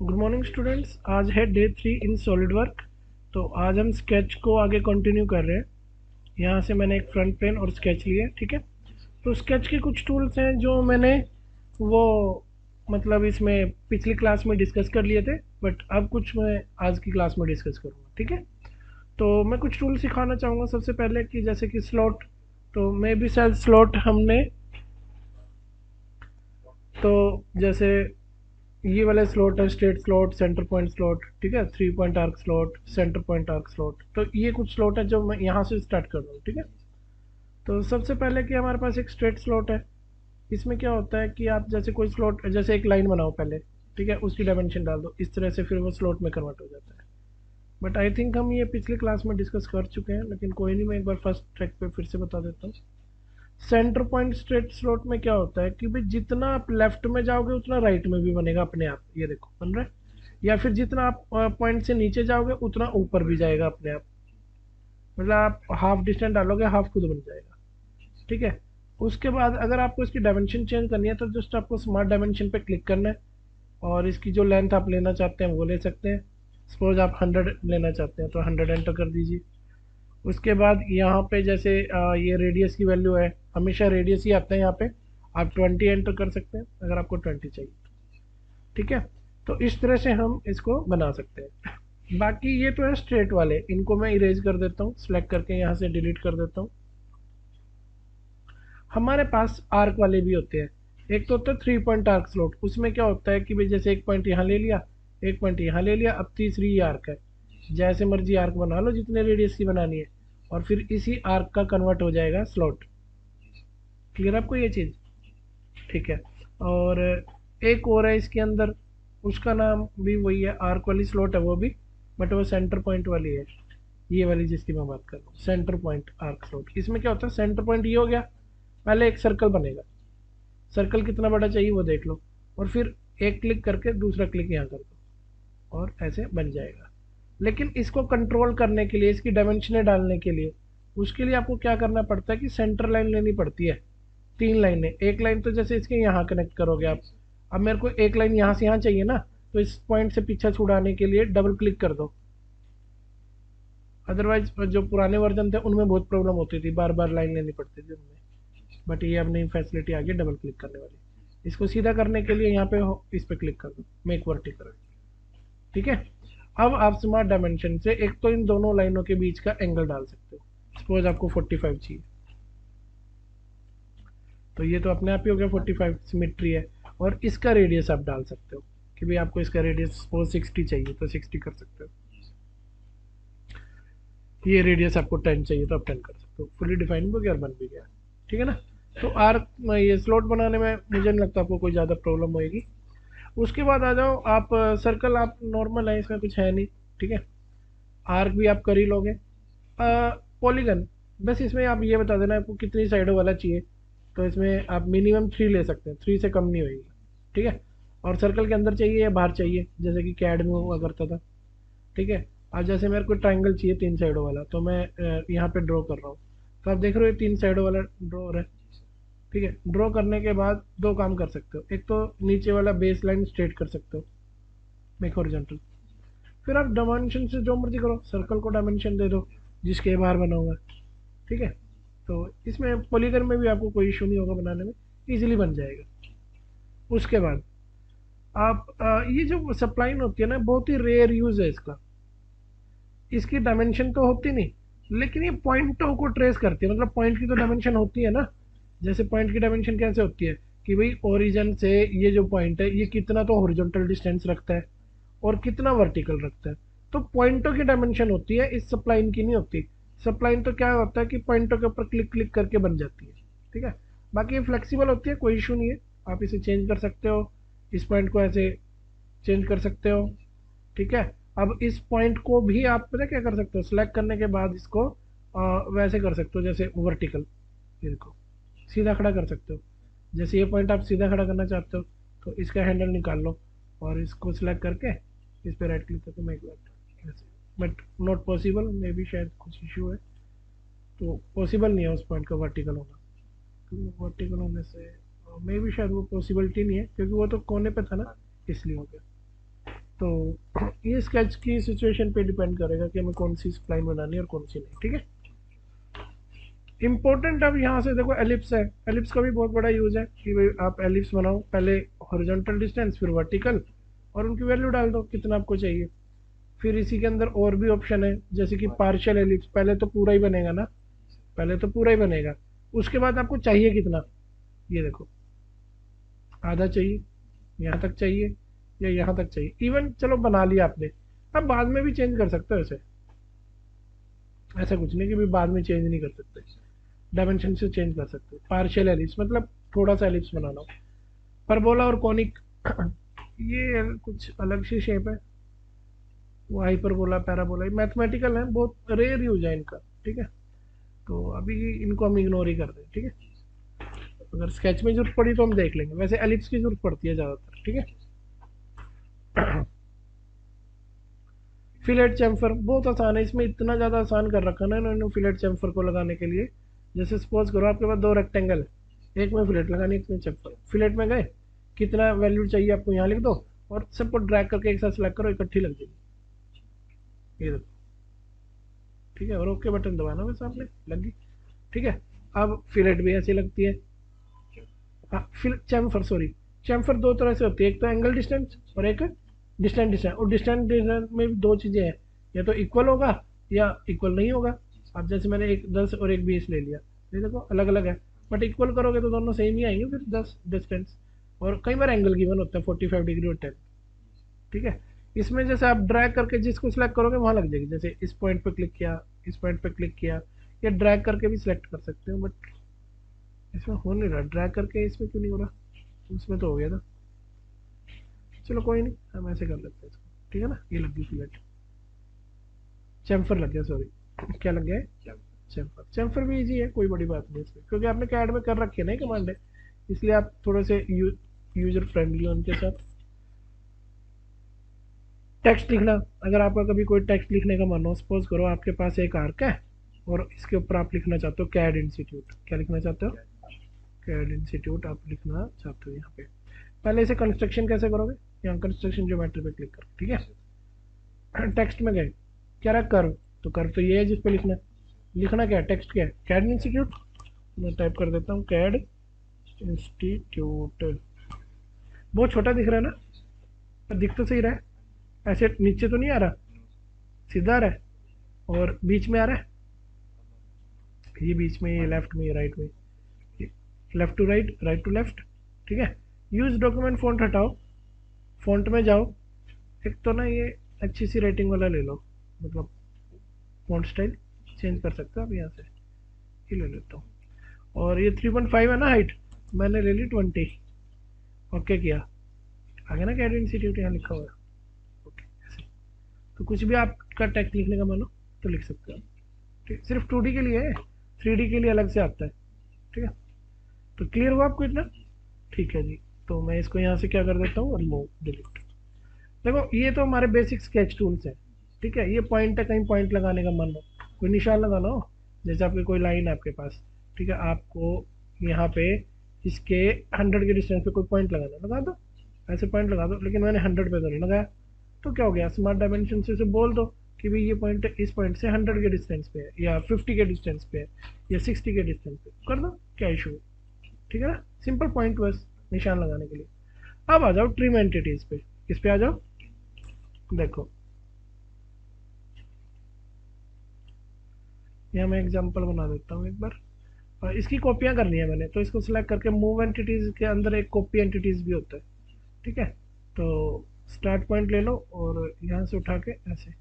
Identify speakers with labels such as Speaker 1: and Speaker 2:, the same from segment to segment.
Speaker 1: Good morning students. आज है day 3 in solid work. तो आज हम स्केच को आगे कंटिन्यू कर रहे हैं। यहाँ से मैंने एक फ्रंट प्लेन और स्केच लिया है, ठीक है। तो स्केच के कुछ टूल्स हैं जो मैंने वो मतलब इसमें पिछली क्लास में डिस्कस कर लिए थे, बट अब कुछ मैं आज की क्लास में डिस्कस करूँगा, ठीक है। तो मैं कुछ टूल सिखाना चाहूँगा सबसे पहले कि जैसे कि स्लॉट। तो मे भी शायद स्लॉट हमने तो जैसे ये वाला स्लॉट है straight slot, centre point slot, ठीक है, 3 point arc slot, centre point arc slot. तो ये कुछ स्लॉट है जो मैं यहाँ से स्टार्ट कर रहा हूँ, ठीक है। तो सबसे पहले कि हमारे पास एक स्ट्रेट स्लॉट है। इसमें क्या होता है कि आप जैसे कोई स्लॉट, जैसे एक लाइन बनाओ पहले, ठीक है, उसकी डायमेंशन डाल दो, इस तरह से फिर वो स्लॉट में कन्वर्ट हो जाता है। बट आई थिंक हम ये पिछली क्लास में डिस्कस कर चुके हैं, लेकिन कोई नहीं, मैं एक बार फर्स्ट ट्रैक पे फिर से बता देता हूँ। सेंटर पॉइंट स्ट्रेट स्लॉट में क्या होता है कि भाई जितना आप लेफ्ट में जाओगे उतना राइट में भी बनेगा अपने आप, ये देखो बन रहा है। या फिर जितना आप पॉइंट से नीचे जाओगे उतना ऊपर भी जाएगा अपने आप। मतलब आप हाफ डिस्टेंस डालोगे, हाफ खुद बन जाएगा, ठीक है। उसके बाद अगर आपको इसकी डायमेंशन चेंज करनी है तो जस्ट आपको स्मार्ट डायमेंशन पे क्लिक करना है, और इसकी जो लेंथ आप लेना चाहते हैं वो ले सकते हैं। सपोज आप 100 लेना चाहते हैं तो 100 एंटर कर दीजिए। उसके बाद यहाँ पे जैसे ये रेडियस की वैल्यू है, हमेशा रेडियस ही आता है यहाँ पे। आप 20 एंटर कर सकते हैं अगर आपको 20 चाहिए, ठीक है। तो इस तरह से हम इसको बना सकते हैं। बाकी ये तो है स्ट्रेट वाले, इनको मैं इरेज कर देता हूँ, सेलेक्ट करके यहाँ से डिलीट कर देता हूँ। हमारे पास आर्क वाले भी होते हैं। एक तो होता है 3 पॉइंट आर्क स्लॉट। उसमें क्या होता है कि भाई जैसे एक पॉइंट यहाँ ले लिया, एक पॉइंट यहाँ ले लिया, अब तीसरी आर्क है। जैसे मर्जी आर्क बना लो जितने रेडियस की बनानी है, और फिर इसी आर्क का कन्वर्ट हो जाएगा स्लॉट। क्लियर आपको ये चीज़? ठीक है। और एक और है इसके अंदर, उसका नाम भी वही है, आर्क वाली स्लॉट है वो भी, बट वो सेंटर पॉइंट वाली है। ये वाली जिसकी मैं बात कर रहा हूँ, सेंटर पॉइंट आर्क स्लॉट। इसमें क्या होता है, सेंटर पॉइंट ये हो गया, पहले एक सर्कल बनेगा। सर्कल कितना बड़ा चाहिए वो देख लो, और फिर एक क्लिक करके दूसरा क्लिक यहाँ कर दो, और ऐसे बन जाएगा। लेकिन इसको कंट्रोल करने के लिए, इसकी डायमेंशनें डालने के लिए, उसके लिए आपको क्या करना पड़ता है कि सेंटर लाइन लेनी पड़ती है। 3 लाइनें, एक लाइन तो जैसे इसके यहाँ कनेक्ट करोगे आप। अब मेरे को एक लाइन यहाँ से यहाँ चाहिए ना, तो इस पॉइंट से पीछा छुड़ाने के लिए डबल क्लिक कर दो। अदरवाइज जो पुराने वर्जन थे उनमें बहुत प्रॉब्लम होती थी, बार बार लाइन लेनी पड़ती थी उनमें। बट ये अब नई फैसिलिटी आ गई डबल क्लिक करने वाली। इसको सीधा करने के लिए यहाँ पे इस पे क्लिक कर दो, मेक वर्टिकल, ठीक है। अब आप स्मार्ट डायमेंशन से एक तो इन दोनों लाइनों के बीच का एंगल डाल सकते हो। सपोज आपको 45 चाहिए, तो ये तो अपने आप ही हो गया 45, सिमेट्री है। और इसका रेडियस आप डाल सकते हो कि भाई आपको इसका रेडियस सपोज 60 चाहिए तो 60 कर सकते हो। ये रेडियस आपको 10 चाहिए तो आप 10 कर सकते हो। फुली डिफाइन भी हो गया और बन भी गया, ठीक है ना। तो आर्क ये स्लॉट बनाने में मुझे नहीं लगता आपको कोई ज़्यादा प्रॉब्लम होएगी। उसके बाद आ जाओ आप, सर्कल आप नॉर्मल है, इसमें कुछ है नहीं, ठीक है। आर्क भी आप कर ही लोगे। पॉलीगन, बस इसमें आप ये बता देना आपको कितनी साइडों वाला चाहिए। तो इसमें आप मिनिमम 3 ले सकते हैं, 3 से कम नहीं होगी, ठीक है। और सर्कल के अंदर चाहिए या बाहर चाहिए, जैसे कि कैड में हुआ करता था, ठीक है। आज जैसे मेरे को ट्राइंगल चाहिए 3 साइडों वाला, तो मैं यहाँ पे ड्रॉ कर रहा हूँ। तो आप देख रहे हो 3 साइडों वाला ड्रॉ हो रहा है, ठीक है। ड्रॉ करने के बाद दो काम कर सकते हो, एक तो नीचे वाला बेस लाइन स्ट्रेट कर सकते हो, मेक हॉरिजॉन्टल। फिर आप डायमेंशन से जो मर्जी करो, सर्कल को डायमेंशन दे दो जिसके बाहर बना होगा, ठीक है। तो इसमें पॉलीगन में भी आपको कोई इशू नहीं होगा बनाने में, इजीली बन जाएगा। उसके बाद आप ये जो सप्लाइन होती है ना, बहुत ही रेयर यूज है इसका। इसकी डायमेंशन तो होती नहीं, लेकिन ये पॉइंटों को ट्रेस करती है। मतलब पॉइंट की तो डायमेंशन होती है ना, जैसे पॉइंट की डायमेंशन कैसे होती है कि भाई ओरिजिन से ये जो पॉइंट है ये कितना तो हॉरिजॉन्टल डिस्टेंस रखता है और कितना वर्टिकल रखता है। तो पॉइंटों की डायमेंशन होती है, इस सप्लाइन की नहीं होती। सप्लाइन तो क्या होता है कि पॉइंटों के ऊपर क्लिक क्लिक करके बन जाती है, ठीक है। बाकी ये फ्लेक्सिबल होती है, कोई इशू नहीं है। आप इसे चेंज कर सकते हो, इस पॉइंट को ऐसे चेंज कर सकते हो, ठीक है। अब इस पॉइंट को भी आप पता क्या कर सकते हो, सिलेक्ट करने के बाद इसको वैसे कर सकते हो जैसे वर्टिकल, इसको सीधा खड़ा कर सकते हो। जैसे ये पॉइंट आप सीधा खड़ा करना चाहते हो तो इसका हैंडल निकाल लो, और इसको सिलेक्ट करके इस पर राइट क्लिक करके मेक वर्टिकल ऐसे। But not possible, may be शायद कुछ इशू है, तो पॉसिबल नहीं है उस पॉइंट का वर्टिकल होना। तो वर्टिकल होने से मे बी शायद वो पॉसिबिलिटी नहीं है, क्योंकि वो तो कोने पे था ना, इसलिए हो गया। तो ये स्केच की सिचुएशन पे डिपेंड करेगा कि हमें कौन सी स्प्लाइन बनानी है और कौन सी नहीं, ठीक है। इंपॉर्टेंट अब यहाँ से देखो एलिप्स है, एलिप्स का भी बहुत बड़ा यूज है कि भाई आप एलिप्स बनाओ, पहले हॉरिजॉन्टल डिस्टेंस फिर वर्टिकल, और उनकी वैल्यू डाल दो कितना आपको चाहिए। फिर इसी के अंदर और भी ऑप्शन है जैसे कि पार्शियल एलिप्स, पहले तो पूरा ही बनेगा ना, पहले तो पूरा ही बनेगा, उसके बाद आपको चाहिए कितना, ये देखो आधा चाहिए, यहाँ तक चाहिए, या यहाँ तक चाहिए, इवन चलो बना लिया आपने, अब बाद में भी चेंज कर सकते हो इसे, ऐसा कुछ नहीं कि भी बाद में चेंज नहीं कर सकते, डायमेंशन से चेंज कर सकते हो। पार्शियल एलिप्स मतलब थोड़ा सा एलिप्स बनाना हो। परबोला और कॉनिक ये कुछ अलग सी शेप है, वो हाइपरबोला पैराबोला मैथमेटिकल है, बहुत रेयर यूज है इनका, ठीक है। तो अभी इनको हम इग्नोर ही कर दें, ठीक है। अगर स्केच में जरूरत पड़ी तो हम देख लेंगे, वैसे एलिप्स की जरूरत पड़ती है ज़्यादातर, ठीक है। फिलेट चैम्फर बहुत आसान है, इसमें इतना ज़्यादा आसान कर रखा ना इन्होंने फिलेट चैम्फर को लगाने के लिए। जैसे सपोज करो आपके पास दो रेक्टेंगल है, एक में फिलेट लगानी, एक में चैम्फर, फिलेट में गए कितना वैल्यू चाहिए आपको यहाँ लिख दो, और सबको ड्रैग करके एक साथ सेलेक्ट करो, इकट्ठी लग जाएगी, ये देखो, ठीक है। और ओके बटन दबाना बस आपने, लग गई, ठीक है। अब फिलेट भी ऐसी लगती है, हाँ फिर चैम्फर, सॉरी, चैम्फर दो तरह से होती है, एक तो एंगल डिस्टेंस और एक डिस्टेंट डिस्टेंस, और डिस्टेंट डिस्टेंस में भी दो चीज़ें हैं, या तो इक्वल होगा या इक्वल नहीं होगा। अब जैसे मैंने एक 10 और एक 20 ले लिया, ये देखो अलग अलग है, बट इक्वल करोगे तो दोनों सेम ही आएंगे फिर 10 डिस्टेंस। और कई बार एंगल गिवन होता है 45 डिग्री और 10, ठीक है। इसमें जैसे आप ड्रैग करके जिसको सिलेक्ट करोगे वहाँ लग जाएगी, जैसे इस पॉइंट पे क्लिक किया, इस पॉइंट पे क्लिक किया, या ड्रैग करके भी सिलेक्ट कर सकते हो, बट इसमें हो नहीं रहा ड्रैग करके, इसमें क्यों नहीं हो रहा, उसमें तो हो गया था। चलो कोई नहीं, हम ऐसे कर लेते हैं इसको, ठीक है ना। ये लग गई फिलेट, चैम्फर लग गया, सॉरी क्या लग गया है, चैम्फर। चैम्फर भी इजी है, कोई बड़ी बात नहीं इसमें, क्योंकि आपने कैड में कर रखी है ना कमांड है, इसलिए आप थोड़े से यूजर फ्रेंडली हो उनके साथ। टेक्स्ट लिखना, अगर आपका कभी कोई टेक्स्ट लिखने का मन हो, सपोज करो आपके पास एक आर्क है और इसके ऊपर आप लिखना चाहते हो कैड इंस्टीट्यूट, क्या लिखना चाहते हो, कैड इंस्टीट्यूट आप लिखना चाहते हो यहाँ पे। पहले इसे कंस्ट्रक्शन कैसे करोगे, यहाँ कंस्ट्रक्शन ज्योमेट्री पे क्लिक करो, ठीक है। टेक्स्ट में गए, क्या रहा कर्व, तो कर्व तो ये है जिस पे लिखना है, लिखना क्या है, टेक्स्ट क्या है, कैड इंस्टीट्यूट, मैं टाइप कर देता हूँ कैड इंस्टीट्यूट। बहुत छोटा दिख रहा है ना, पर दिख तो सही रहा है, ऐसे नीचे तो नहीं आ रहा, सीधा आ रहा है, और बीच में आ रहा है, ये बीच में, ये लेफ्ट में, ये राइट में, left to right, right to left, ठीक है। यूज डॉक्यूमेंट फ़ॉन्ट हटाओ, फ़ॉन्ट में जाओ, एक तो ना ये अच्छी सी रेटिंग वाला ले लो, मतलब फ़ॉन्ट स्टाइल चेंज कर सकते हो आप यहाँ से, ये ले लेता हूँ। और ये 3.5 है ना हाइट, मैंने ले ली 20, ओके किया, आ गया ना कैड इंस्टीट्यूट यहाँ लिखा हुआ है, ओके ऐसे। तो कुछ भी आपका टेक्स्ट लिखने का मन हो तो लिख सकते हो, ठीक, सिर्फ 2D के लिए है, 3D के लिए अलग से आता है, ठीक है। तो क्लियर हुआ आपको इतना, ठीक है जी। तो मैं इसको यहाँ से क्या कर देता हूँ, रिमूव, डिलीट। देखो ये तो हमारे बेसिक स्केच टूल्स हैं, ठीक है। ये पॉइंट है, कहीं पॉइंट लगाने का मन हो, कोई निशान लगाना हो, जैसे आपकी कोई लाइन है आपके पास, ठीक है, आपको यहाँ पे इसके 100 के डिस्टेंस पे कोई पॉइंट लगाना है, लगा दो, ऐसे पॉइंट लगा दो, लेकिन मैंने 100 पे तो नहीं लगाया, तो क्या हो गया, स्मार्ट डायमेंशन से बोल दो कि भाई ये पॉइंट इस पॉइंट से 100 के डिस्टेंस पे है, या 50 के डिस्टेंस पे है, या 60 के डिस्टेंस पे, कर दो, क्या इशू है, ठीक है ना। सिंपल पॉइंट बस निशान लगाने के लिए। अब आ जाओ ट्रिम एंटिटीज पे, इस पे आ जाओ, देखो यहाँ मैं एग्जांपल बना देता हूँ एक बार, और इसकी कॉपियाँ करनी है मैंने, तो इसको सिलेक्ट करके मूव एंटिटीज के अंदर एक कॉपी एंटिटीज भी होता है, ठीक है। तो स्टार्ट पॉइंट ले लो और यहाँ से उठा के ऐसे,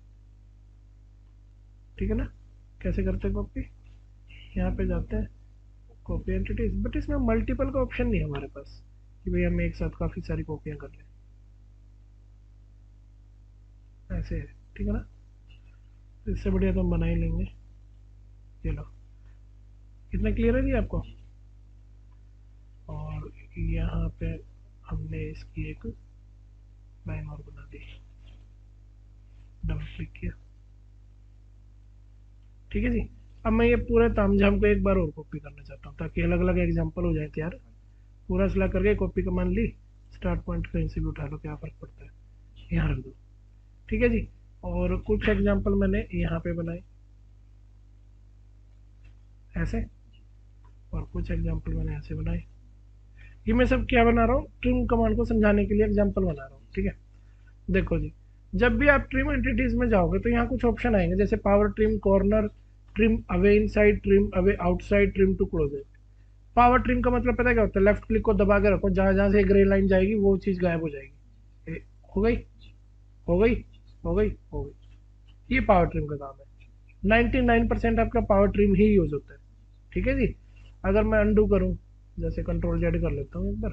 Speaker 1: ठीक है ना। कैसे करते हैं कॉपी, यहाँ पे जाते हैं कॉपी एंटिटीज, बट इसमें मल्टीपल का ऑप्शन नहीं है हमारे पास कि भाई हम एक साथ काफ़ी सारी कॉपियाँ कर लें, ऐसे है, ठीक है ना। इससे बढ़िया तो हम बना ही लेंगे, चलो कितना क्लियर है जी आपको। और यहाँ पे हमने इसकी एक लाइन और बना दी, डबल क्लिक किया, ठीक है जी। अब मैं ये पूरे तामझाम को एक बार और कॉपी करना चाहता हूँ ताकि अलग अलग एग्जांपल हो जाए तैयार, पूरा सिलेक्ट करके कॉपी कमांड ली, स्टार्ट पॉइंट कहीं से भी उठा लो, क्या फर्क पड़ता है, यहाँ रख दो, ठीक है जी। और कुछ एग्जांपल मैंने यहाँ पे बनाए ऐसे, और कुछ एग्जांपल मैंने ऐसे बनाए। ये मैं सब क्या बना रहा हूँ, ट्रिम कमांड को समझाने के लिए एग्जांपल बना रहा हूँ, ठीक है। देखो जी, जब भी आप ट्रिम एंटिटीज में जाओगे तो यहाँ कुछ ऑप्शन आएंगे, जैसे power trim, corner trim, away inside trim, away outside trim to close. Power trim का मतलब पता है क्या होता है, लेफ्ट क्लिक को दबा के रखो, जहां जहां से ग्रे लाइन जाएगी वो चीज गायब हो जाएगी। हो गई, हो गई, हो गई, हो गई। ये पावर ट्रिम का काम है। 99% आपका पावर ट्रिम ही यूज होता है, ठीक है जी। अगर मैं अंडू करूं, जैसे कंट्रोल जेड कर लेता हूँ एक बार,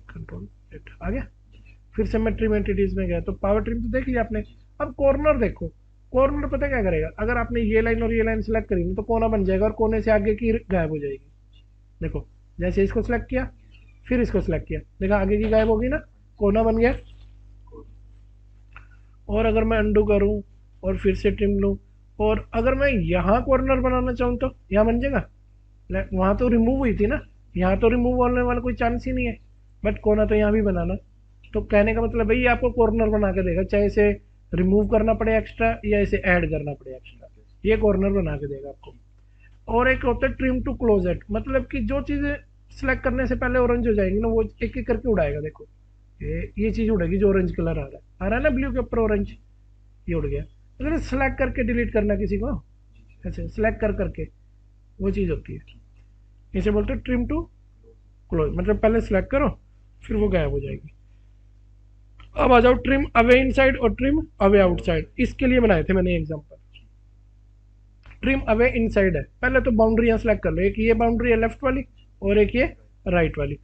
Speaker 1: कंट्रोल जेड आ गया, फिर से मैं ट्रिम एंटिटीज में गया तो पावर ट्रिम तो देख लिया आपने। अब कॉर्नर देखो, कॉर्नर पता क्या करेगा, अगर आपने ये लाइन और ये लाइन सेलेक्ट करी ना तो कोना बन जाएगा और कोने से आगे की गायब हो जाएगी। देखो, जैसे इसको सिलेक्ट किया, फिर इसको सिलेक्ट किया, देखा आगे की गायब होगी ना, कोना बन गया। और अगर मैं अंडू करूं और फिर से ट्रिम लूं, और अगर मैं यहाँ कॉर्नर बनाना चाहूँ तो यहाँ बन जाएगा। वहां तो रिमूव हुई थी ना, यहाँ तो रिमूव होने वाला कोई चांस ही नहीं है, बट कोना तो यहाँ भी बनाना। तो कहने का मतलब भाई आपको कॉर्नर बना के देगा, चाहे इसे रिमूव करना पड़े एक्स्ट्रा या इसे ऐड करना पड़े एक्स्ट्रा, ये कॉर्नर बना के देगा आपको। और एक होता है ट्रिम टू क्लोजेट, मतलब कि जो चीजें सिलेक्ट करने से पहले ऑरेंज हो जाएंगी ना, वो एक एक करके उड़ाएगा। देखो ये चीज उड़ेगी जो ऑरेंज कलर आ रहा है ना ब्लू के ऊपर ऑरेंज, ये उड़ गया। अगर सिलेक्ट करके डिलीट करना किसी को, ऐसे सिलेक्ट कर करके, वो चीज होती है, इसे बोलते हैं ट्रिम टू क्लोज, मतलब पहले सिलेक्ट करो फिर वो गायब हो जाएगी। अब आ जाओ ट्रिम अवे इनसाइड और ट्रिम अवे आउटसाइड, इसके लिए बनाए थे मैंने एग्जांपल। ट्रिम अवे इनसाइड है, पहले तो बाउंड्री सेलेक्ट कर लो, एक ये बाउंड्री है लेफ्ट वाली और एक ये राइट वाली।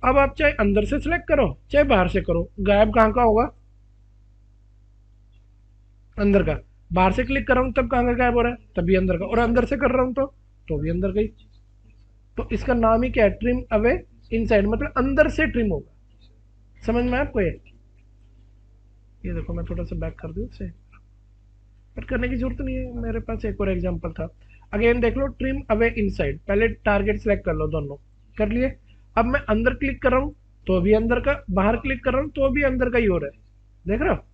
Speaker 1: अब आप चाहे अंदर से सिलेक्ट करो चाहे बाहर से करो, गायब कहाँ का होगा, अंदर का। बाहर से क्लिक कर रहा हूँ तब कहाँ का गायब हो रहा है, तभी अंदर का, और अंदर से कर रहा हूँ तो भी अंदर का ही। तो इसका नाम ही क्या है, ट्रिम अवे इनसाइड, मतलब अंदर से ट्रिम होगा। समझ में आपको ये देखो मैं थोड़ा सा बैक कर दूँ इसे, बट करने की जरूरत नहीं है, मेरे पास एक और एग्जांपल था। अगेन देख लो, ट्रिम अवे इनसाइड, पहले टारगेट सेलेक्ट कर लो, दोनों कर लिए। अब मैं अंदर क्लिक कर रहा हूँ तो भी अंदर का, बाहर क्लिक कर रहा हूँ तो भी अंदर का ही हो रहा है, देख रहे हो।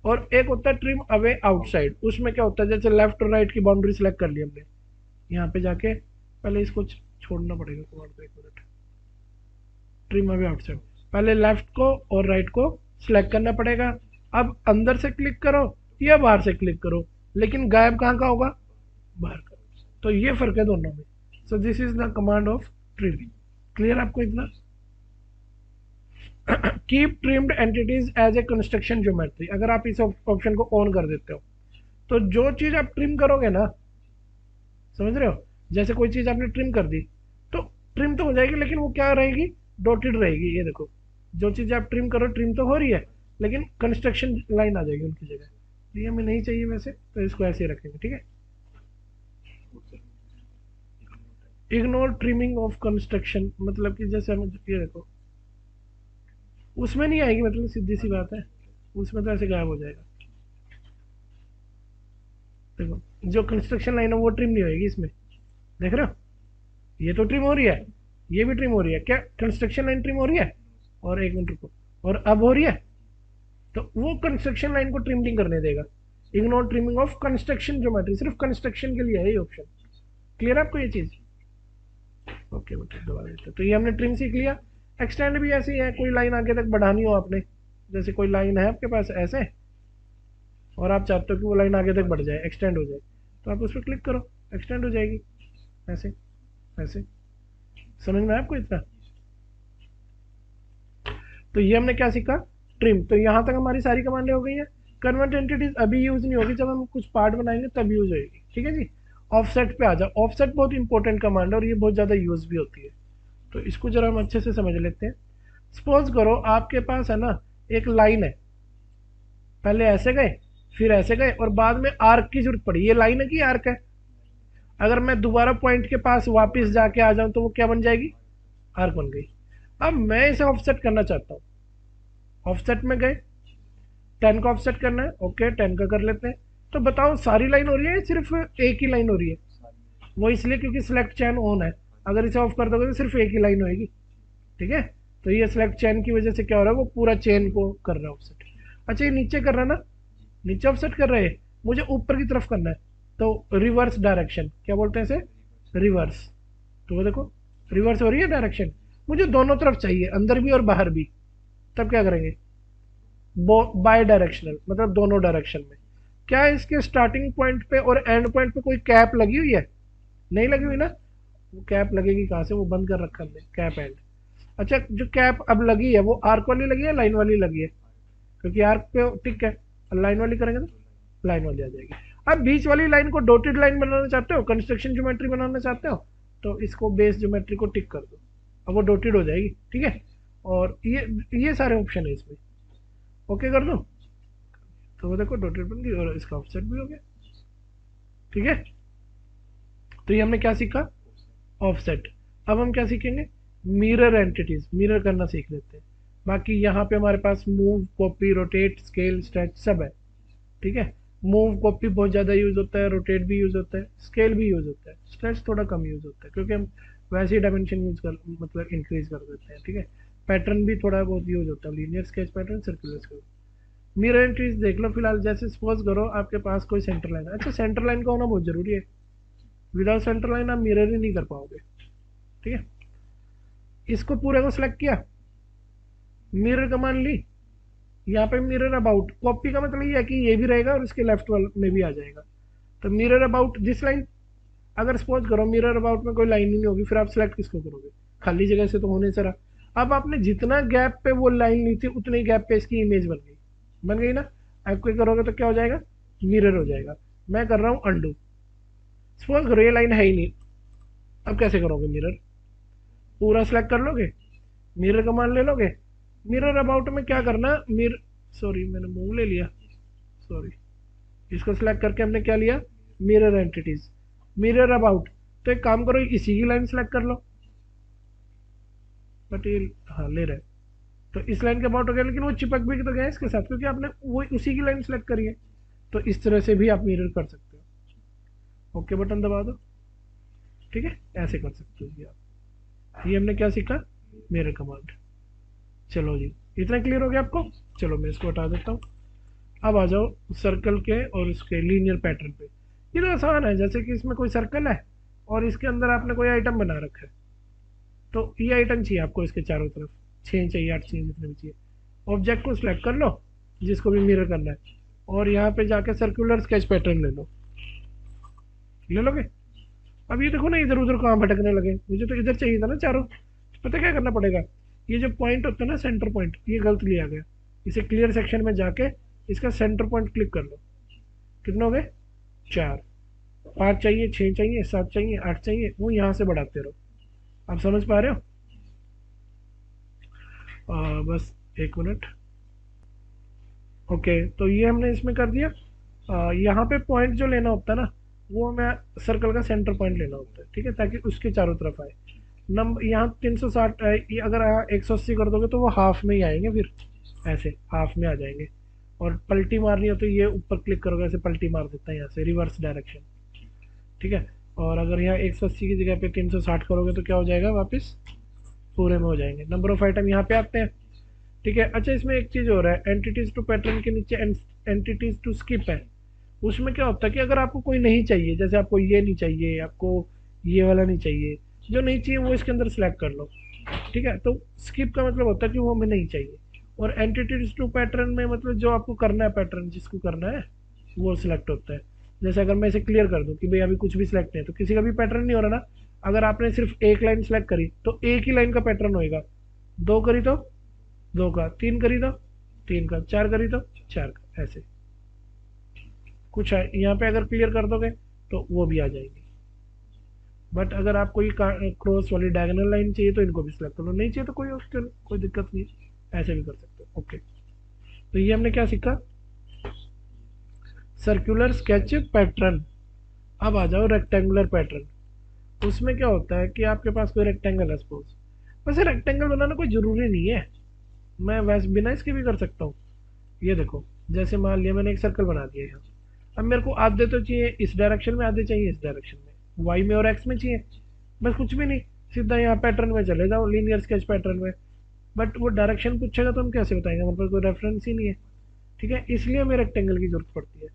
Speaker 1: और एक होता है ट्रिम अवे आउटसाइड, उसमें क्या होता है, जैसे लेफ्ट और राइट की बाउंड्री सेलेक्ट कर ली हमने, यहाँ पे जाके पहले इसको छोड़ना पड़ेगा कमांड पे, एक मिनट। ट्रिम अवे आउटसाइड, पहले लेफ्ट को और राइट को सिलेक्ट करना पड़ेगा। अब अंदर से क्लिक करो या बाहर से क्लिक करो, लेकिन गायब कहाँ का होगा, बाहर का। तो ये फर्क है दोनों में। So this is the command of trim. Clear आपको इतना। Keep trimmed entities as a construction geometry, अगर आप इस ऑप्शन को ऑन कर देते हो तो जो चीज आप ट्रिम करोगे ना, समझ रहे हो, जैसे कोई चीज आपने ट्रिम कर दी तो ट्रिम तो हो जाएगी, लेकिन वो क्या रहेगी, डॉटेड रहेगी। ये देखो, जो चीज आप ट्रिम करो ट्रिम तो हो रही है, लेकिन कंस्ट्रक्शन लाइन आ जाएगी उनकी जगह। ये हमें नहीं चाहिए वैसे, तो इसको ऐसे ही रखेंगे, ठीक है। इग्नोर ट्रिमिंग ऑफ कंस्ट्रक्शन, मतलब कि जैसे हम ये देखो, उसमें नहीं आएगी, मतलब सीधी सी बात है, उसमें तो ऐसे गायब हो जाएगा। देखो, जो कंस्ट्रक्शन लाइन है वो ट्रिम नहीं होगी इसमें, देख रहे हो, ये तो ट्रिम हो रही है, ये भी ट्रिम हो रही है, क्या कंस्ट्रक्शन लाइन ट्रिम हो रही है, और एक मिनट रुको, और अब हो रही है, तो वो कंस्ट्रक्शन लाइन को ट्रिम नहीं करने देगा। Ignore trimming of construction geometry, सिर्फ कंस्ट्रक्शन के लिए है ये ऑप्शन। क्लियर आपको ये चीज, ओके बेटा दबा देते। तो ये हमने ट्रिम सीख लिया। एक्सटेंड भी ऐसी है, कोई लाइन आगे तक बढ़ानी हो आपने, जैसे कोई लाइन है आपके पास ऐसे, और आप चाहते हो कि वो लाइन आगे तक बढ़ जाए, एक्सटेंड हो जाए, तो आप उस पर क्लिक करो, एक्सटेंड हो जाएगी ऐसे ऐसे। समझ में आपको इतना। तो ये हमने क्या सीखा, ट्रिम। तो यहाँ तक हमारी सारी कमांडें हो गई हैं। कन्वर्ट एंटिटीज अभी यूज नहीं होगी, जब हम कुछ पार्ट बनाएंगे तब यूज होगी, ठीक है जी। ऑफसेट पे आ जाओ। ऑफसेट बहुत इंपॉर्टेंट कमांड है और ये बहुत ज़्यादा यूज भी होती है, तो इसको जरा हम अच्छे से समझ लेते हैं। सपोज करो आपके पास है ना एक लाइन है, पहले ऐसे गए फिर ऐसे गए और बाद में आर्क की जरूरत पड़ी, ये लाइन है कि आर्क है। अगर मैं दोबारा पॉइंट के पास वापस जाके आ जाऊं तो वो क्या बन जाएगी, आर्क बन गई। अब मैं इसे ऑफसेट करना चाहता हूँ, ऑफसेट में गए, 10 का ऑफसेट करना है, ओके 10 का कर लेते हैं। तो बताओ सारी लाइन हो रही है सिर्फ एक ही लाइन हो रही है, वो इसलिए क्योंकि सिलेक्ट चैन ऑन है, अगर इसे ऑफ कर दोगे तो सिर्फ एक ही लाइन होगी, ठीक है। तो ये सिलेक्ट चैन की वजह से क्या हो रहा है, वो पूरा चेन को कर रहा है ऑफसेट। अच्छा ये नीचे कर रहा है ना, नीचे ऑफसेट कर रहे हैं, मुझे ऊपर की तरफ करना है, तो रिवर्स डायरेक्शन क्या बोलते हैं इसे, रिवर्स। तो वो देखो रिवर्स हो रही है डायरेक्शन, मुझे दोनों तरफ चाहिए, अंदर भी और बाहर भी। तब क्या करेंगे, बाय डायरेक्शनल, मतलब दोनों डायरेक्शन में। क्या इसके स्टार्टिंग पॉइंट पे और एंड पॉइंट पे कोई कैप लगी हुई है, नहीं लगी हुई ना, वो कैप लगेगी कहाँ से, वो बंद कर रखा हमने कैप एंड। अच्छा जो कैप अब लगी है वो आर्क वाली लगी है, लाइन वाली लगी है, क्योंकि आर्क पे टिक है, लाइन वाली करेंगे तो लाइन वाली आ जाएगी। अब बीच वाली लाइन को डॉटेड लाइन बनाना चाहते हो, कंस्ट्रक्शन ज्योमेट्री बनाना चाहते हो, तो इसको बेस ज्योमेट्री को टिक कर दो, अब वो डॉटेड हो जाएगी, ठीक है। और ये सारे ऑप्शन है इसमें, ओके कर दो, तो वो देखो डॉटेड बन गई और इसका ऑफसेट भी हो गया, ठीक है। तो ये हमने क्या सीखा, ऑफसेट। अब हम क्या सीखेंगे, मिरर एंटिटीज, मिरर करना सीख लेते हैं। बाकी यहाँ पे हमारे पास move, copy, rotate, scale, stretch सब है, ठीक है। मूव कॉपी बहुत ज़्यादा यूज होता है, रोटेट भी यूज होता है, स्केल भी यूज होता है, स्ट्रेच थोड़ा कम यूज होता है क्योंकि हम वैसे ही डायमेंशन यूज कर मतलब इंक्रीज कर देते हैं, ठीक है। पैटर्न भी थोड़ा बहुत यूज होता है, linear sketch pattern, circular sketch. Mirror entries देख लो फिलहाल, जैसे सपोज करो आपके पास कोई सेंटर लाइन है, अच्छा सेंटर लाइन का होना बहुत जरूरी है, विदाउट सेंटर लाइन आप मिरर ही नहीं कर पाओगे, ठीक है। इसको पूरे को सिलेक्ट किया, मिरर कमांड ली, यहाँ पे मिरर अबाउट, कॉपी का मतलब ये है कि ये भी रहेगा और इसके लेफ्ट वाल में भी आ जाएगा। तो मिरर अबाउट दिस लाइन, अगर सपोज करो मिरर अबाउट में कोई लाइन ही नहीं होगी, फिर आप सिलेक्ट किसको करोगे, खाली जगह से तो होने से रहा। अब आपने जितना गैप पे वो लाइन ली थी उतने ही गैप पे इसकी इमेज बन गई ना। आप कोई करोगे तो क्या हो जाएगा, मिरर हो जाएगा। मैं कर रहा हूँ अंडू, सपोज करो ये लाइन है ही नहीं, अब कैसे करोगे मिरर, पूरा सिलेक्ट कर लोगे, मिरर कमांड ले लोगे, मिरर अबाउट में क्या करना, मिर सॉरी मैंने मूव ले लिया, सॉरी, इसको सिलेक्ट करके हमने क्या लिया, मिरर एंटिटीज, मिरर अबाउट। तो एक काम करो इसी की लाइन सेलेक्ट कर लो, बट ये हाँ ले रहे, तो इस लाइन के अबाउट हो गया, लेकिन वो चिपक भी तो गया इसके साथ क्योंकि आपने वो उसी की लाइन सेलेक्ट करी है। तो इस तरह से भी आप मिरर कर सकते हो, ओके बटन दबा दो, ठीक है, ऐसे कर सकते हो जी आप। ये हमने क्या सीखा, मिरर कमांड। चलो जी इतना क्लियर हो गया आपको, चलो मैं इसको हटा देता हूँ। अब आ जाओ सर्कल के और इसके लीनियर पैटर्न पे। ये तो आसान है, जैसे कि इसमें कोई सर्कल है और इसके अंदर आपने कोई आइटम बना रखा है, तो ये आइटम चाहिए आपको इसके चारों तरफ, 6 चाहिए 8 चाहिए जितने भी चाहिए। ऑब्जेक्ट को सिलेक्ट कर लो जिसको भी मिरर करना है, और यहाँ पे जाके सर्कुलर स्केच पैटर्न ले लो, ले लोगे। अब ये देखो ना इधर उधर कहाँ भटकने लगे, मुझे तो इधर चाहिए था ना चारों। पता क्या करना पड़ेगा, ये जो पॉइंट होता है ना सेंटर पॉइंट, ये गलत लिया गया, इसे क्लियर सेक्शन में जाके इसका सेंटर पॉइंट क्लिक कर लो। कितने हो गए, 4, 5 चाहिए, 6 चाहिए, 7 चाहिए, 8 चाहिए, वो यहाँ से बढ़ाते रहो। आप समझ पा रहे हो, बस एक मिनट, ओके। तो ये हमने इसमें कर दिया। यहाँ पे पॉइंट जो लेना होता है ना, वो हमें सर्कल का सेंटर पॉइंट लेना होता है, ठीक है, ताकि उसके चारों तरफ आए। नंबर यहाँ 360 ये अगर 180 कर दोगे तो वो हाफ में ही आएंगे, फिर ऐसे हाफ में आ जाएंगे। और पलटी मारनी हो तो ये ऊपर क्लिक करोगे, ऐसे पलटी मार देता है यहाँ से, रिवर्स डायरेक्शन, ठीक है। और अगर यहाँ 180 की जगह पे 360 करोगे तो क्या हो जाएगा, वापस पूरे में हो जाएंगे। नंबर ऑफ आइटम यहाँ पे आते हैं, ठीक है। अच्छा इसमें एक चीज़ और है, एंटिटीज टू पैटर्न के नीचे एंटिटीज टू स्किप है। उसमें क्या होता है कि अगर आपको कोई नहीं चाहिए, जैसे आपको ये नहीं चाहिए, आपको ये वाला नहीं चाहिए, जो नहीं चाहिए वो इसके अंदर सेलेक्ट कर लो, ठीक है। तो स्किप का मतलब होता है कि वो हमें नहीं चाहिए। और एंटिटीज टू पैटर्न में मतलब जो आपको करना है, पैटर्न जिसको करना है वो सिलेक्ट होता है। जैसे अगर मैं इसे क्लियर कर दूं कि भाई अभी कुछ भी सिलेक्ट नहीं है, तो किसी का भी पैटर्न नहीं हो रहा ना। अगर आपने सिर्फ एक लाइन सेलेक्ट करी तो एक ही लाइन का पैटर्न होएगा, 2 करी तो 2 का, 3 करी तो 3 का, 4 करी तो 4 का, ऐसे कुछ है। यहाँ पे अगर क्लियर कर दोगे तो वो भी आ जाएगी। बट अगर आपको ये क्रॉस वाली डायगोनल लाइन चाहिए तो इनको भी सिलेक्ट कर लो, नहीं चाहिए तो कोई दिक्कत नहीं, ऐसे भी कर सकते हो, ओके। तो ये हमने क्या सीखा, सर्कुलर स्केच पैटर्न। अब आ जाओ रेक्टेंगुलर पैटर्न। उसमें क्या होता है कि आपके पास कोई रेक्टेंगल है सपोज, वैसे रेक्टेंगल बनाना कोई ज़रूरी नहीं है, मैं वैसे बिना इसके भी कर सकता हूँ। ये देखो जैसे मान लिया मैंने एक सर्कल बना दिया यहाँ, अब मेरे को आधे तो चाहिए इस डायरेक्शन में, आधे चाहिए इस डायरेक्शन में, वाई में और एक्स में चाहिए, बस कुछ भी नहीं, सीधा यहाँ पैटर्न में चले जाओ, लीनियर स्केच पैटर्न में। बट वो डायरेक्शन पूछेगा तो हम कैसे बताएंगे, हमारे पास कोई रेफरेंस ही नहीं है, ठीक है, इसलिए हमें रेक्टेंगल की जरूरत पड़ती है।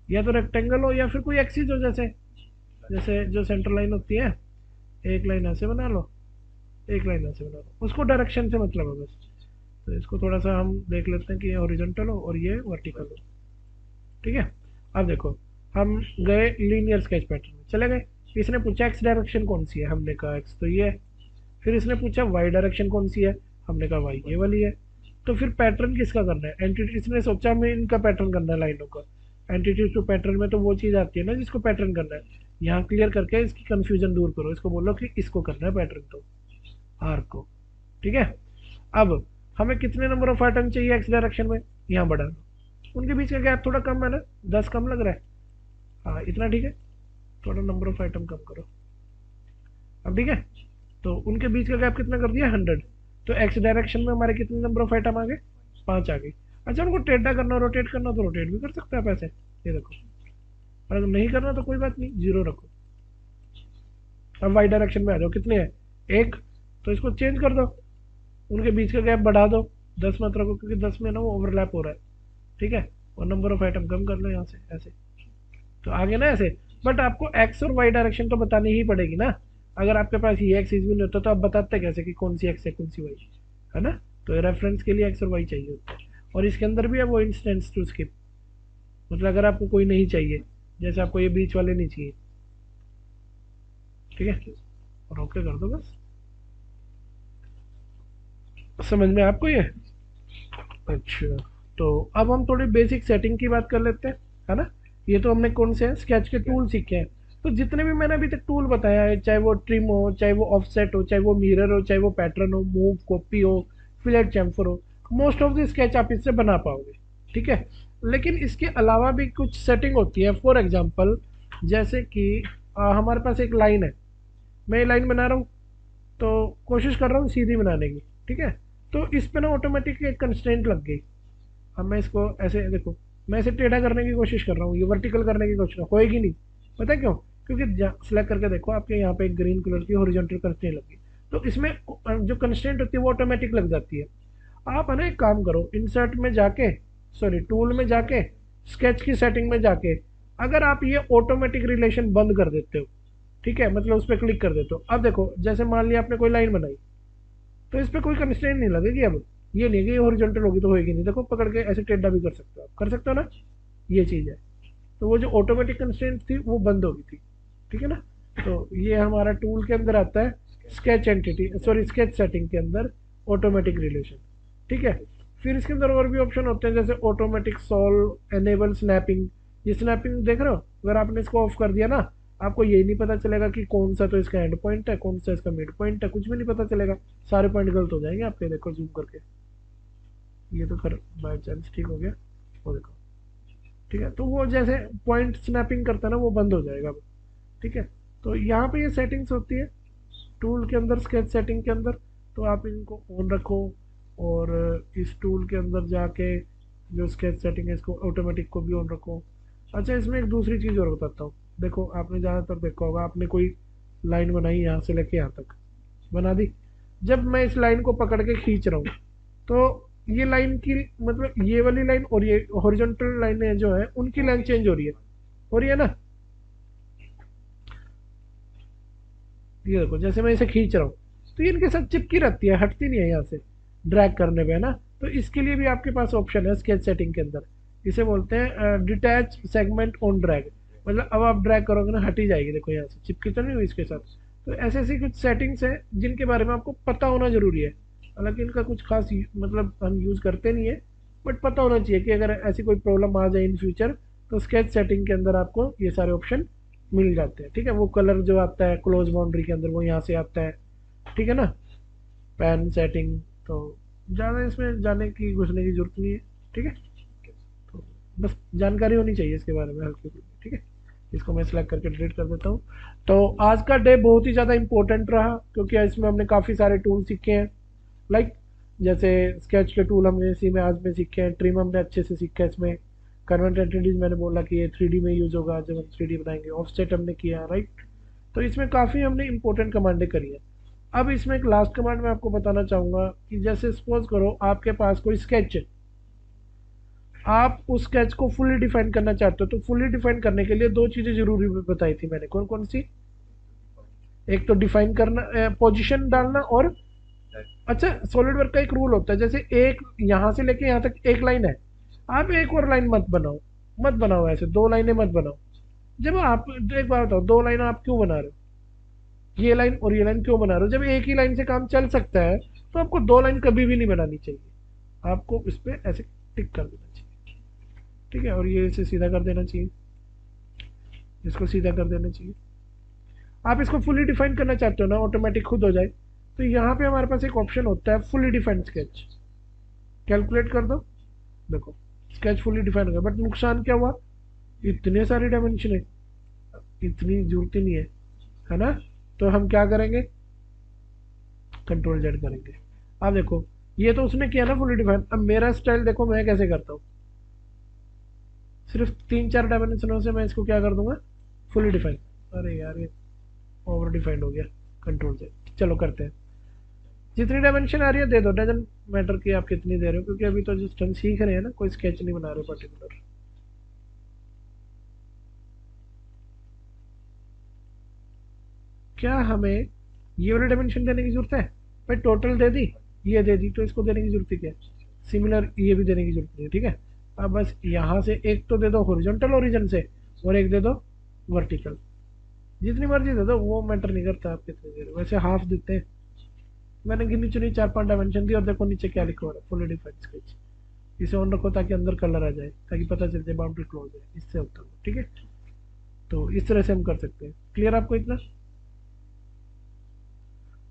Speaker 1: या तो रेक्टेंगल हो या फिर कोई एक्सिस हो, जैसे जैसे जो सेंटर लाइन होती है, एक लाइन ऐसे बना लो, एक लाइन ऐसे बना लो, उसको डायरेक्शन से मतलब है बस। तो इसको थोड़ा सा हम देख लेते हैं कि ये हॉरिजॉन्टल हो और ये वर्टिकल हो। ठीक है, अब देखो हम गए लीनियर स्केच पैटर्न में चले गए। इसने पूछा एक्स डायरेक्शन कौन सी है, हमने कहा एक्स तो ये है। फिर इसने पूछा वाई डायरेक्शन कौन सी है, हमने कहा वाई ये वाली है। तो फिर पैटर्न किसका करना है, एंटिटी, इसने सोचा हमें इनका पैटर्न करना है लाइनों का। एंटिटी टू पैटर्न में तो वो चीज़ आती है ना जिसको पैटर्न करना है। यहाँ क्लियर करके इसकी कंफ्यूजन दूर करो, इसको बोलो कि इसको करना है पैटर्न, तो आर्क को। ठीक है, अब हमें कितने नंबर ऑफ आइटम चाहिए एक्स डायरेक्शन में, यहाँ बढ़ा दो। उनके बीच का गैप थोड़ा कम है ना, 10 कम लग रहा है। हाँ इतना ठीक है, थोड़ा नंबर ऑफ आइटम कम करो। अब ठीक है, तो उनके बीच का गैप कितना कर दिया, 100। तो एक्स डायरेक्शन में हमारे कितने नंबर ऑफ आइटम आ गए, 5 आ गए। अच्छा, उनको टेढ़ा करना, रोटेट करना तो रोटेट भी कर सकते हैं आप ऐसे, ये देखो। और अगर नहीं करना तो कोई बात नहीं, 0 रखो। अब वाई डायरेक्शन में आ जाओ, कितने हैं, 1। तो इसको चेंज कर दो, उनके बीच का गैप बढ़ा दो, 10 मत रखो क्योंकि 10 में ना वो ओवरलैप हो रहा है। ठीक है, और नंबर ऑफ आइटम कम कर लो यहाँ से ऐसे, तो आगे ना ऐसे। बट आपको एक्स और वाई डायरेक्शन तो बतानी ही पड़ेगी ना। अगर आपके पास ये एक्सिस भी नहीं होता तो आप बताते कैसे कि कौन सी एक्स है कौन सी वाई है ना। तो रेफरेंस के लिए एक्स और वाई चाहिए होता है। और इसके अंदर भी है वो इंस्टेंस टू स्किप, मतलब अगर आपको कोई नहीं चाहिए, जैसे आपको ये बीच वाले नहीं चाहिए, ठीक है, और ओके कर दो बस। समझ में आपको ये। अच्छा, तो अब हम थोड़ी बेसिक सेटिंग की बात कर लेते हैं, है ना। ये तो हमने कौन से स्केच के टूल सीखे हैं। तो जितने भी मैंने अभी तक टूल बताया है, चाहे वो ट्रिम हो, चाहे वो ऑफसेट हो, चाहे वो मिरर हो, चाहे वो पैटर्न हो, मूव, कॉपी हो, फिलेट चैम्फर हो, मोस्ट ऑफ द स्केच आप इससे बना पाओगे। ठीक है, लेकिन इसके अलावा भी कुछ सेटिंग होती है। फॉर एग्जाम्पल, जैसे कि हमारे पास एक लाइन है, मैं ये लाइन बना रहा हूँ, तो कोशिश कर रहा हूँ सीधी बनाने की। ठीक है, तो इस पे ना ऑटोमेटिक एक कंस्ट्रेंट लग गई। अब मैं इसको ऐसे देखो, मैं इसे टेढ़ा करने की कोशिश कर रहा हूँ, ये वर्टिकल करने की कोशिश होएगी नहीं। पता है क्यों, क्योंकि सिलेक्ट करके देखो आपके यहाँ पे एक ग्रीन कलर की हॉरिजॉन्टल कंस्ट्रेंट लगी। तो इसमें जो कंस्ट्रेंट होती है वो ऑटोमेटिक लग जाती है। आप है ना एक काम करो, इंसर्ट में जाके, सॉरी टूल में जाके, स्केच की सेटिंग में जाके, अगर आप ये ऑटोमेटिक रिलेशन बंद कर देते हो, ठीक है, मतलब उस पर क्लिक कर देते हो। अब देखो, जैसे मान लिया आपने कोई लाइन बनाई, तो इस पर कोई कंस्ट्रेंट नहीं लगेगी। अब ये नहीं कि ये हॉरिजॉन्टल होगी तो होएगी नहीं, देखो पकड़ के ऐसे टेढ़ा भी कर सकते हो, आप कर सकते हो ना, ये चीज़ है। तो वो जो ऑटोमेटिक कंस्ट्रेंट थी वो बंद हो गई थी। ठीक है ना, तो ये हमारा टूल के अंदर आता है, sketch entity, sorry sketch setting के अंदर ऑटोमेटिक रिलेशन। ठीक है, फिर इसके अंदर और भी ऑप्शन होते हैं, जैसे ऑटोमेटिक सॉल्व, एनेबल स्नैपिंग। ये स्नैपिंग देख रहे हो, अगर आपने इसको ऑफ कर दिया ना, आपको यही नहीं पता चलेगा कि कौन सा तो इसका एंड पॉइंट है, कौन सा इसका मिड पॉइंट है, कुछ भी नहीं पता चलेगा। सारे पॉइंट गलत हो जाएंगे आपके, देखो जूम करके, ये तो कर बाय चांस ठीक हो गया, वो देखो। ठीक है, तो वो जैसे पॉइंट स्नैपिंग करता है ना, वो बंद हो जाएगा अब। ठीक है, तो यहाँ पे ये सेटिंग्स होती है टूल के अंदर, स्केच सेटिंग के अंदर। तो आप इनको ऑन रखो, और इस टूल के अंदर जाके जो स्केच सेटिंग है इसको ऑटोमेटिक को भी ऑन रखो। अच्छा, इसमें एक दूसरी चीज़ और बताता हूँ। देखो आपने ज़्यादातर देखा होगा, आपने कोई लाइन बनाई यहाँ से लेके यहाँ तक बना दी। जब मैं इस लाइन को पकड़ के खींच रहा हूँ, तो ये लाइन की, मतलब ये वाली लाइन और ये हॉरिजॉन्टल लाइनें जो है उनकी लाइन चेंज हो रही है ना। ये देखो, जैसे मैं इसे खींच रहा हूँ तो ये इनके साथ चिपकी रहती है, हटती नहीं है यहाँ से ड्रैग करने पे, है ना। तो इसके लिए भी आपके पास ऑप्शन है स्केच सेटिंग के अंदर, इसे बोलते हैं डिटैच सेगमेंट ऑन ड्रैग। मतलब अब आप ड्रैग करोगे ना, हट ही जाएगी, देखो यहाँ से चिपकी तो नहीं हुई इसके साथ। तो ऐसे ऐसी कुछ सेटिंग्स हैं जिनके बारे में आपको पता होना जरूरी है। हालांकि इनका कुछ खास मतलब हम यूज़ करते नहीं है, बट पता होना चाहिए कि अगर ऐसी कोई प्रॉब्लम आ जाए इन फ्यूचर, तो स्केच सेटिंग के अंदर आपको ये सारे ऑप्शन मिल जाते हैं। ठीक है, वो कलर जो आता है क्लोज बाउंड्री के अंदर वो यहाँ से आता है। ठीक है ना, पैन सेटिंग, तो ज़्यादा इसमें जाने की घुसने की जरूरत नहीं है। ठीक है, तो बस जानकारी होनी चाहिए इसके बारे में हल्की फुल्की। ठीक है, इसको मैं सिलेक्ट करके डिलीट कर देता हूँ। तो आज का डे बहुत ही ज़्यादा इंपॉर्टेंट रहा, क्योंकि इसमें हमने काफ़ी सारे टूल सीखे हैं। लाइक जैसे स्केच के टूल हमने इसी में आज में सीखे हैं, ट्रिम हमने अच्छे से सीखा है इसमें, कन्वर्ट एंटिटीज मैंने बोला कि ये 3D में यूज़ होगा जब हम 3D बनाएंगे, ऑफसेट हमने किया, राइट। तो इसमें काफ़ी हमने इंपॉर्टेंट कमांडें करी है। अब इसमें एक लास्ट कमांड मैं आपको बताना चाहूँगा कि जैसे सपोज करो आपके पास कोई स्केच है, आप उस स्केच को फुली डिफाइन करना चाहते हो, तो फुली डिफाइन करने के लिए दो चीजें जरूरी बताई थी मैंने, कौन कौन सी? एक तो डिफाइन करना, पोजीशन डालना, और अच्छा सॉलिड वर्क का एक रूल होता है, जैसे एक यहाँ से लेके यहाँ तक एक लाइन है, आप एक और लाइन मत बनाओ, मत बनाओ ऐसे दो लाइनें मत बनाओ। जब आप एक बात बताओ, दो लाइन आप क्यों बना रहे हो? ये लाइन और ये लाइन क्यों बना रहे हो? जब एक ही लाइन से काम चल सकता है तो आपको दो लाइन कभी भी नहीं बनानी चाहिए, आपको इस पे ऐसे टिक कर देना चाहिए, ठीक है, और ये इसे सीधा कर देना चाहिए, इसको सीधा कर देना चाहिए। आप इसको फुली डिफाइन करना चाहते हो ना, ऑटोमेटिक खुद हो जाए, तो यहाँ पे हमारे पास एक ऑप्शन होता है फुली डिफाइंड स्केच, कैलकुलेट कर दो, देखो स्केच फुली डिफाइन हो गया। बट नुकसान क्या हुआ, इतने सारे डायमेंशन है, इतनी जरूरत ही नहीं है ना? तो हम क्या करेंगे, कंट्रोल जेड करेंगे। अब देखो ये तो उसने किया ना फुली डिफाइन, अब मेरा स्टाइल देखो मैं कैसे करता हूँ, सिर्फ तीन चार डायमेंशनों से मैं इसको क्या कर दूंगा, फुली डिफाइन। अरे यार ये ओवर डिफाइंड हो गया, कंट्रोल जेड, चलो करते हैं। जितनी डायमेंशन आ रही है दे दो, डजंट मैटर कि आप कितनी दे रहे हो, क्योंकि अभी तो जस्ट हम सीख रहे हैं ना, कोई स्केच नहीं बना रहे पर्टिकुलर। क्या हमें ये वाली डायमेंशन देने की जरूरत है? भाई टोटल दे दी, ये दे दी, तो इसको देने की जरूरत ही क्या है? सिमिलर ये भी देने की जरूरत नहीं है, ठीक है। अब बस यहाँ से एक तो दे दो हॉरिजॉन्टल ओरिजिन से, और एक दे दो वर्टिकल, जितनी मर्जी दे दो, वो मैटर नहीं करता आप कितने दे रहे हो, वैसे हाफ देते हैं। मैंने गिनी चुनी चार पांच डायमेंशन दी, और देखो नीचे क्या लिखा हो रहा है, फुली डिफाइंड स्केच। इसे ऑन रखो ताकि अंदर कलर आ जाए, ताकि पता चल जाए बाउंड्री क्लोज है, इससे होता है, ठीक है। तो इस तरह से हम कर सकते हैं, क्लियर आपको इतना?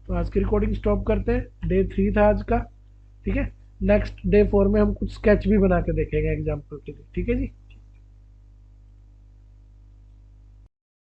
Speaker 1: तो आज की रिकॉर्डिंग स्टॉप करते हैं, डे 3 था आज का, ठीक है। नेक्स्ट डे 4 में हम कुछ स्केच भी बना के देखेंगे एग्जाम्पल के लिए, ठीक है जी।